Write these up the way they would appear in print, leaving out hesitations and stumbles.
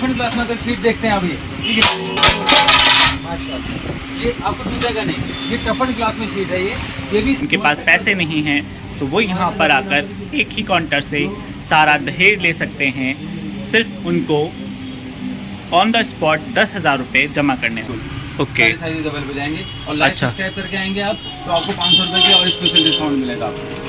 टफन glass में अगर sheet देखते हैं आप ये, ठीक है, माशाल्लाह, ये आपको टूटेगा नहीं, ये टफन ग्लास में शीट है ये भी। उनके पास पैसे नहीं हैं तो वो यहाँ पर आकर एक ही काउंटर से सारा दहेज ले सकते हैं। सिर्फ उनको ऑन द स्पॉट 10,000 रुपये जमा करने हों। ओके, सारे साइजेस अवेलेबल हो जाएंगे और लाइव सब्सक्राइब करके आएंगे आप तो आपको 500 रुपये की और स्पेशल डिस्काउंट मिलेगा आपको।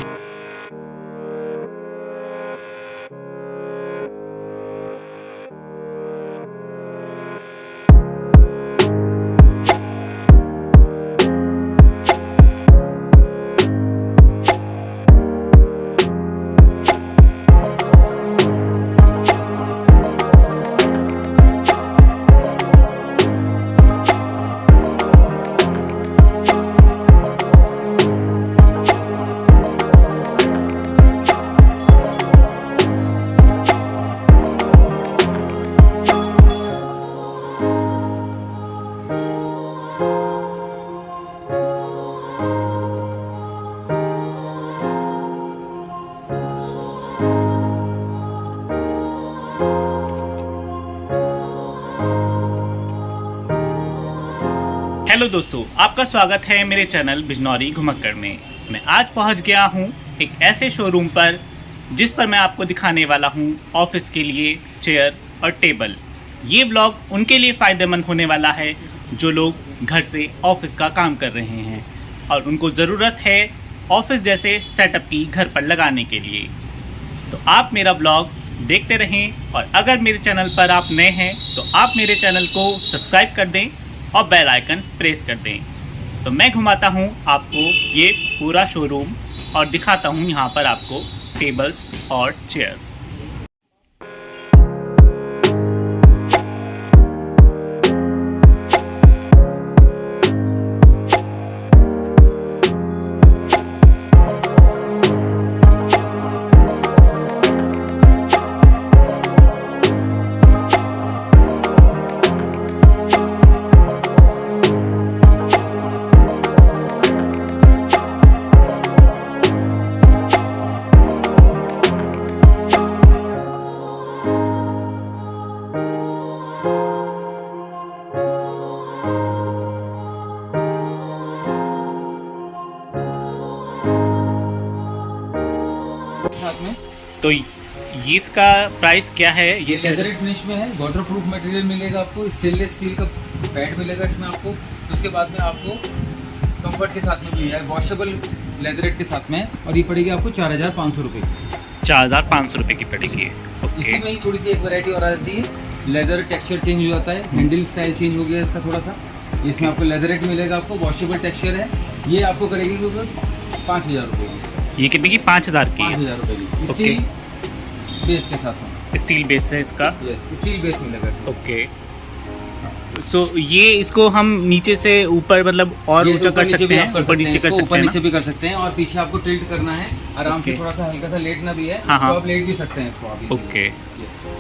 हेलो दोस्तों, आपका स्वागत है मेरे चैनल बिजनौरी घुमक्कड़ में। मैं आज पहुंच गया हूं एक ऐसे शोरूम पर जिस पर मैं आपको दिखाने वाला हूं ऑफिस के लिए चेयर और टेबल। ये ब्लॉग उनके लिए फ़ायदेमंद होने वाला है जो लोग घर से ऑफिस का काम कर रहे हैं और उनको ज़रूरत है ऑफिस जैसे सेटअप की घर पर लगाने के लिए। तो आप मेरा ब्लॉग देखते रहें और अगर मेरे चैनल पर आप नए हैं तो आप मेरे चैनल को सब्सक्राइब कर दें और बेल आइकन प्रेस कर दें। तो मैं घुमाता हूँ आपको ये पूरा शोरूम और दिखाता हूँ यहाँ पर आपको टेबल्स और चेयर्स। साथ में तो ये इसका प्राइस क्या है? ये लेदरेट फिनिश में है, वाटर प्रूफ मटेरियल मिलेगा आपको, स्टेनलेस स्टील का पैड मिलेगा इसमें आपको। उसके बाद में आपको कंफर्ट के साथ में भी है, वॉशेबल लेदरेट के साथ में, और ये पड़ेगी आपको 4,500 रुपये की। 4,500 रुपये की पड़ेगी। इसी में ही थोड़ी सी एक वैरायटी और आ जाती है, लेदर टेक्सचर चेंज हो जाता है, हैंडल स्टाइल चेंज हो गया इसका थोड़ा सा। इसमें आपको लेदरेट मिलेगा, आपको वॉशेबल टेक्सचर है, ये आपको करेगी 5,000 रुपये की। ये कितने की? 5,000 की। 5,000 रुपये की स्टील बेस के साथ में। स्टील बेस है इसका? यस, स्टील बेस मिलेगा। ओके, सो ये इसको हम नीचे से ऊपर मतलब और ऊंचा कर सकते हैं, ऊपर नीचे कर सकते हैं, ऊपर नीचे भी कर सकते हैं, और पीछे आपको टिल्ट करना है आराम से, थोड़ा सा हल्का सा लेटना भी है तो आप लेट भी सकते हैं इसको आप। ओके,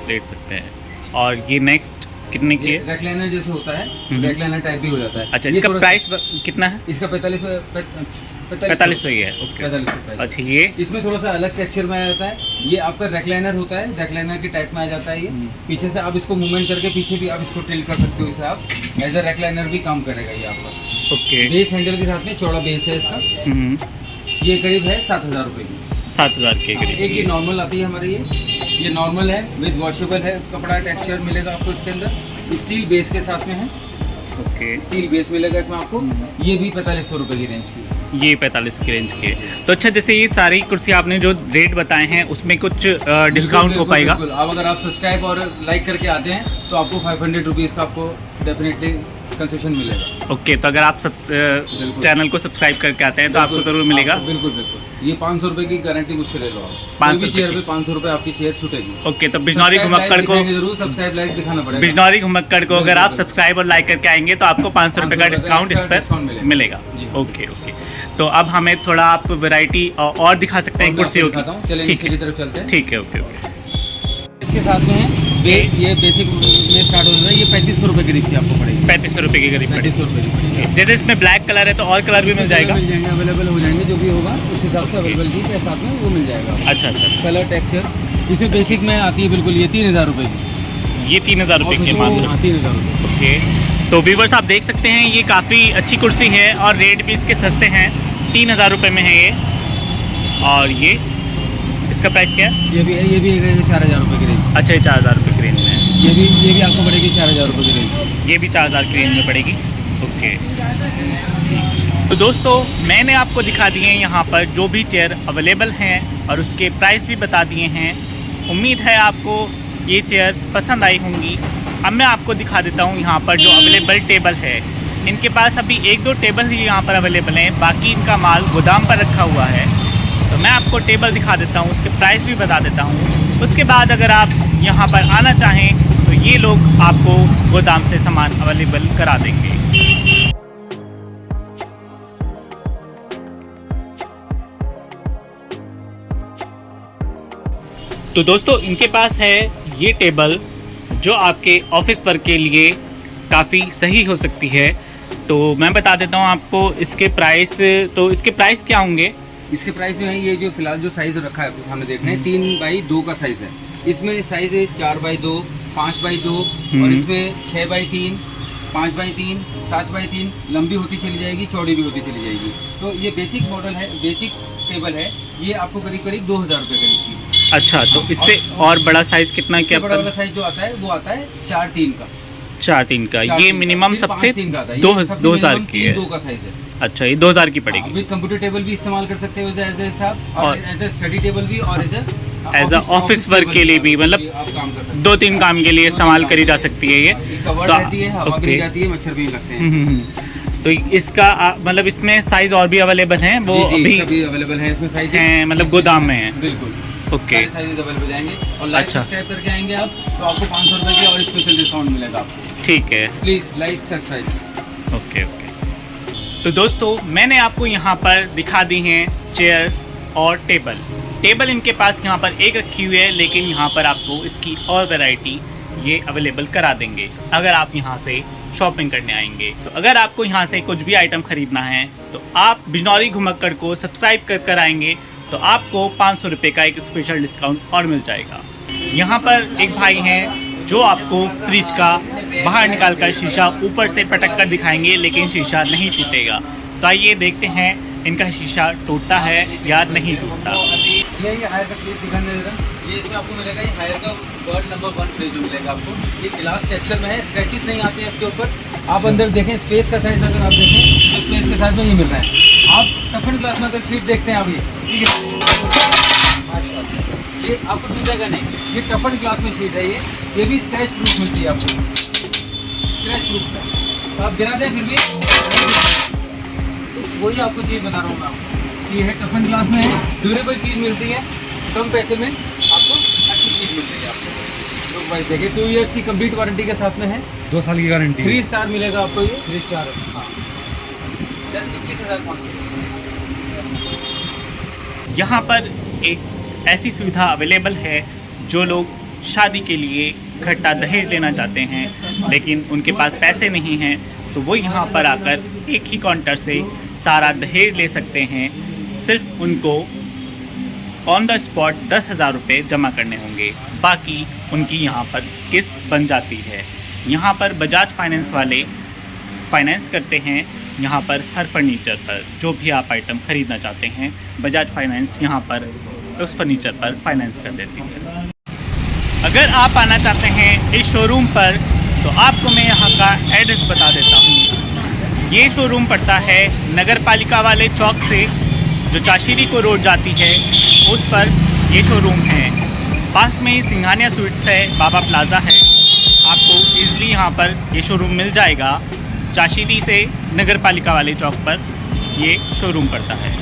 लेट सकते हैं। और ये नेक्स्ट कितने की है? रेक्लाइनर जैसे होता है, रेक्लाइनर टाइप भी हो जाता है। अच्छा, इसका प्राइस कितना है? इसका 4500 ही है। ओके, 4500। अच्छा, ये इसमें थोड़ा सा अलग टेक्सचर में आ जाता है, ये आपका रेक्लाइनर होता है, रेक्लाइनर के टाइप में आ जाता है ये। पीछे से आप इसको मूवमेंट करके पीछे भी आप इसको टिल्ट कर सकते हो, इसे आप एज अ रेक्लाइनर भी काम करेगा ये आपका। ओके, बेस हैंडल के साथ में चौड़ा बेस है इसका। ये करीब है 7,000 रुपये की। 7,000 के करीब। एक ये नॉर्मल आती है हमारी, ये नॉर्मल है, विद वॉशेबल है, कपड़ा टेक्सचर मिलेगा आपको इसके अंदर, स्टील बेस के साथ में है। ओके, स्टील बेस मिलेगा इसमें आपको, ये भी 4500 रुपये की रेंज की। ये 45 की रेंज की है। तो अच्छा, जैसे ये सारी कुर्सी आपने जो रेट बताए हैं उसमें कुछ डिस्काउंट हो पाएगा? अब अगर आप सब्सक्राइब और लाइक करके आते हैं तो आपको 500 रुपीज़ का आपको डेफिनेटली कंसेशन मिलेगा। ओके, तो अगर आप चैनल को सब्सक्राइब करके आते हैं तो आपको जरूर मिलेगा। बिल्कुल बिल्कुल, ये 500 रुपये की गारंटी मुझसे ले लो आप। 500 चेयर पे 500 रुपये आपकी चेयर छूटेगी। ओके, तो बिजनौरी घुमक्कड़ को जरूर सब्सक्राइब लाइक दिखाना पड़ेगा। बिजनौरी घुमक्कड़ को अगर आप सब्सक्राइब और लाइक करके आएंगे तो आपको 500 रुपये का डिस्काउंट इस पर मिलेगा। ओके ओके, तो अब हमें थोड़ा आप वैरायटी और दिखा सकते हैं कुर्सियों की? ठीक है, तरफ चलते हैं। ठीक है, ओके ओके। इसके साथ में है ये बेसिक में स्टार्ट हो रहा है, ये 3500 रुपये करीब की आपको पड़ेगी। 3500 रुपये की करीब पड़ेगी। 3500 रुपये की पड़ेगी। जैसे इसमें ब्लैक कलर है तो और कलर भी मिल जाएगा? मिल जाएंगे, अवेलेबल हो जाएंगे, जो भी होगा उस हिसाब से अवेलेबल जी के साथ में वो मिल जाएगा। अच्छा अच्छा, कलर टेक्सचर इसमें बेसिक में आती है बिल्कुल, ये 3,000 रुपये की। ये 3000 रुपये की मात्र। 3000 रुपये। ओके, तो व्यूवर्स आप देख सकते हैं ये काफ़ी अच्छी कुर्सी है और रेट भी इसके सस्ते हैं, 3000 रुपये में है ये। और ये इसका प्राइस क्या है? ये भी है, ये भी है 4000 रुपये की रेंज। अच्छा, ये 4000 रुपये की रेंज में है। ये भी आपको पड़ेगी 4000 रुपये की रेंज। ये भी 4000 की रेंज में पड़ेगी। ओके, तो दोस्तों मैंने आपको दिखा दिए हैं यहाँ पर जो भी चेयर अवेलेबल हैं और उसके प्राइस भी बता दिए हैं। उम्मीद है आपको ये चेयर्स पसंद आई होंगी। अब मैं आपको दिखा देता हूँ यहाँ पर जो अवेलेबल टेबल है। इनके पास अभी 1-2 टेबल ही यहाँ पर अवेलेबल हैं, बाकी इनका माल गोदाम पर रखा हुआ है। तो मैं आपको टेबल दिखा देता हूँ, उसके प्राइस भी बता देता हूँ। उसके बाद अगर आप यहाँ पर आना चाहें तो ये लोग आपको गोदाम से सामान अवेलेबल करा देंगे। तो दोस्तों इनके पास है ये टेबल जो आपके ऑफिस वर्क के लिए काफ़ी सही हो सकती है। तो मैं बता देता हूँ आपको इसके प्राइस। तो इसके प्राइस क्या होंगे? इसके प्राइस जो है, ये जो फिलहाल जो साइज रखा है आपके सामने देख रहे हैं 3x2 का साइज है। इसमें साइज है 4x2, 5x2 और इसमें 6x3, 5x3, 7x3 लंबी होती चली जाएगी, चौड़ी भी होती चली जाएगी। तो ये बेसिक मॉडल है, बेसिक टेबल है। ये आपको करीब 2000 रुपये करीब की। अच्छा, तो इससे और बड़ा साइज कितना क्या? बड़ा वाला साइज जो आता है वो आता है 4-3 का। 4-3 का। ये मिनिमम सबसे 2000 की है। 2 का साइज है। अच्छा, ये 2000 की पड़ेगी। विद कंप्यूटर टेबल भी इस्तेमाल कर सकते हो एज ए साहब, और एज ए स्टडी टेबल भी, और एज ऑफिस वर्क के लिए भी, मतलब आप काम कर सकते हो। 2-3 काम के लिए इस्तेमाल करी जा सकती है ये। कवर रहती है, हवा भी जाती है, मच्छर भी लगते हैं। तो इसका मतलब इसमें साइज और भी अवेलेबल हैं, वो अभी अवेलेबल हैं इसमें साइज हैं, मतलब गोदाम में हैं। बिल्कुल ओके, साइज अवेलेबल जाएंगे। और लाइक सब्सक्राइब करके आएंगे आप तो आपको 500 रुपये की और स्पेशल डिस्काउंट मिलेगा आपको। ठीक है, प्लीज़ लाइक सब्सक्राइब। ओके। तो दोस्तों मैंने आपको यहाँ पर दिखा दी हैं चेयर्स और टेबल इनके पास यहाँ पर एक रखी हुई है, लेकिन यहाँ पर आपको इसकी और वैरायटी ये अवेलेबल करा देंगे अगर आप यहाँ से शॉपिंग करने आएंगे। तो अगर आपको यहाँ से कुछ भी आइटम खरीदना है तो आप बिजनौरी घुमक्कड़ को सब्सक्राइब कर आएंगे तो आपको 500 रुपये का एक स्पेशल डिस्काउंट और मिल जाएगा। यहाँ पर एक भाई हैं जो आपको फ्रिज का बाहर निकाल कर शीशा ऊपर से पटक कर दिखाएंगे, लेकिन शीशा नहीं टूटेगा। तो आइए देखते हैं इनका शीशा टूटता है या नहीं टूटता। ये हायर का फ्रिज दिखाने दे रहा हूं। ये इसमें आपको मिलेगा, ये हायर का वर्ल्ड नंबर 1 फ्रिज मिलेगा आपको। ये ग्लास टेक्सचर में है, स्क्रैचेस नहीं आते हैं इसके ऊपर। आप अंदर देखें, स्पेस का साइज अगर आप देखें तो स्पेस के साइज में ये मिल रहा है। आप टफन ग्लास में अगर शीट देखते हैं आप, ये ये आपको टूटेगा नहीं। ये टफन ग्लास में शीट है, ये भी स्क्रैच प्रूफ मिलती है आपको, स्क्रैच प्रूफ है। तो आप गिरा दें फिर भी वही आपको चीज़ बता रहा हूँ मैं आपको। ये है टफन ग्लास में है, ड्यूरेबल चीज़ मिलती है, कम पैसे में आपको अच्छी चीज़ मिल जाएगी आपको। तो भाई देखिए 2 इयर्स की कंप्लीट वारंटी के साथ में है, 2 साल की गारंटी, 3 स्टार मिलेगा आपको। ये 3 स्टार। हाँ, 21,500। यहाँ पर एक ऐसी सुविधा अवेलेबल है जो लोग शादी के लिए इकट्ठा दहेज लेना चाहते हैं लेकिन उनके पास पैसे नहीं हैं, तो वो यहाँ पर आकर एक ही काउंटर से सारा दहेज ले सकते हैं। सिर्फ उनको ऑन द स्पॉट 10,000 रुपये जमा करने होंगे, बाकी उनकी यहाँ पर किस्त बन जाती है। यहाँ पर बजाज फाइनेंस वाले फाइनेंस करते हैं यहाँ पर हर फर्नीचर पर। जो भी आप आइटम ख़रीदना चाहते हैं बजाज फाइनेंस यहाँ पर उस फर्नीचर पर फाइनेंस कर देती है। अगर आप आना चाहते हैं इस शोरूम पर तो आपको मैं यहाँ का एड्रेस बता देता हूँ। ये शोरूम पड़ता है नगर पालिका वाले चौक से जो चाशीरी को रोड जाती है उस पर ये शोरूम है। पास में ही सिंघानिया स्वीट्स है, बाबा प्लाज़ा है, आपको ईज़िली यहाँ पर ये शोरूम मिल जाएगा। चाशीरी से नगर पालिका वाले चौक पर ये शोरूम पड़ता है।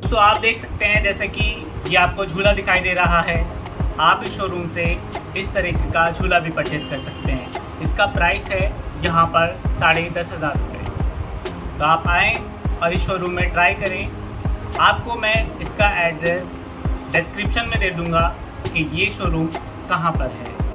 तो आप देख सकते हैं जैसे कि ये आपको झूला दिखाई दे रहा है, आप इस शोरूम से इस तरीके का झूला भी परचेज़ कर सकते हैं। इसका प्राइस है यहाँ पर 10,500 रुपये। तो आप आएँ और इस शोरूम में ट्राई करें। आपको मैं इसका एड्रेस डिस्क्रिप्शन में दे दूँगा कि ये शोरूम कहाँ पर है।